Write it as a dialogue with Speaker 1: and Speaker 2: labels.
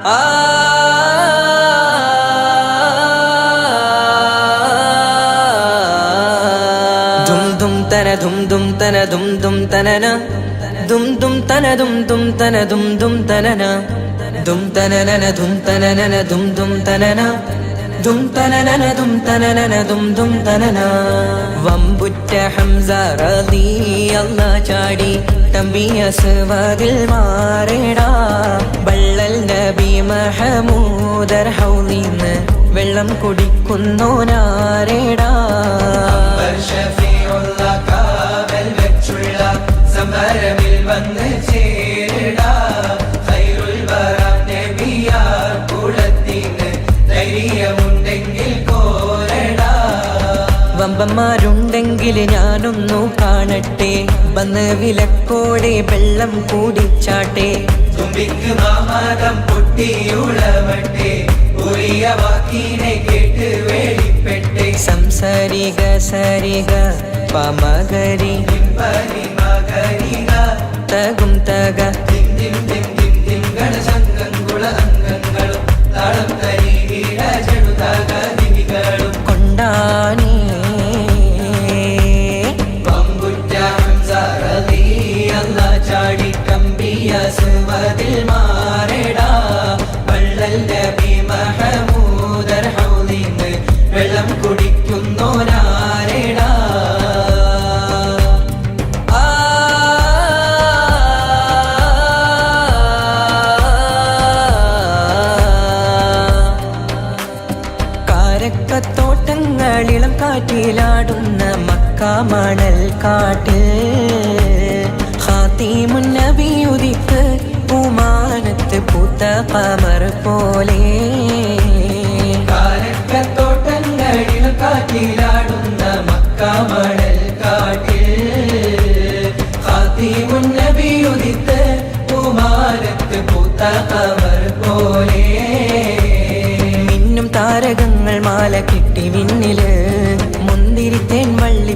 Speaker 1: dum dum tana dum dum tana dum dum tanana dum dum tana dum dum tana dum dum tanana dum tanana dum tanana dum dum tanana dum tanana dum tanana dum dum tanana വമ്പുറ്റ Hamza റളിയല്ലാഹു ചാടി തമ്പിയ സവദിൽ മാറേടാ ബള്ളൽ നബി മഹമൂദർ ഹൗലിന്ന് വെള്ളം കുടിക്കുന്നോനാരേടാ സമരമിൽ വന്ന് ചേരടാ ഖൈറുൽ വറ നബിയാർ കുലത്തിന് ധൈര്യമുണ്ടെങ്കിൽ കോരടാ വമ്പന്മാരുണ്ടെങ്കിൽ ഞാനൊന്നു കാണട്ടെ വന്ന് വിലക്കോടെ വെള്ളം കൂടിച്ചാട്ടെ തുമ്പിക്ക് മാമാദം പൊട്ടിയുളവട്ടെ ഉറിയ വാക്കിനെ കേട്ട് വേളിപ്പെട്ടെ സംസരിക സരിക പമഗരി തകും തക ഗണസംഘങ്കുള അംഗങ്ങളും താളം തരി വീരജടുതകളും കൊണ്ടാനേ വമ്പുറ്റ ഹംസ റളിയല്ലാഹു ചാടി കമ്പിയ സവദിൽ മാറേടാ വള്ളൽ നബി മഹമൂദർ ഹൗലിന്ന് വെള്ളം കുടിക്കുന്നോനാരേടാ തോട്ടങ്ങളിളം കാറ്റിലാടുന്ന മക്ക മണൽ കാട്ടിൽ ഖാതിമുൻ നബി ഉദിത്ത് പൂമാനത്ത് പൂത്ത ഖമർ പോലെ തോട്ടങ്ങളിളം കാറ്റിലാടുന്ന മക്ക മണൽ കാട്ടിൽ ഖാതിമുൻ നബി ഉദിത്ത് പൂമാനത്ത് പൂത്ത ഖമർ പോലെ താരകങ്ങൾ മാല കിട്ടി വിണ്ണില് മുന്തിരി തേൻ വള്ളി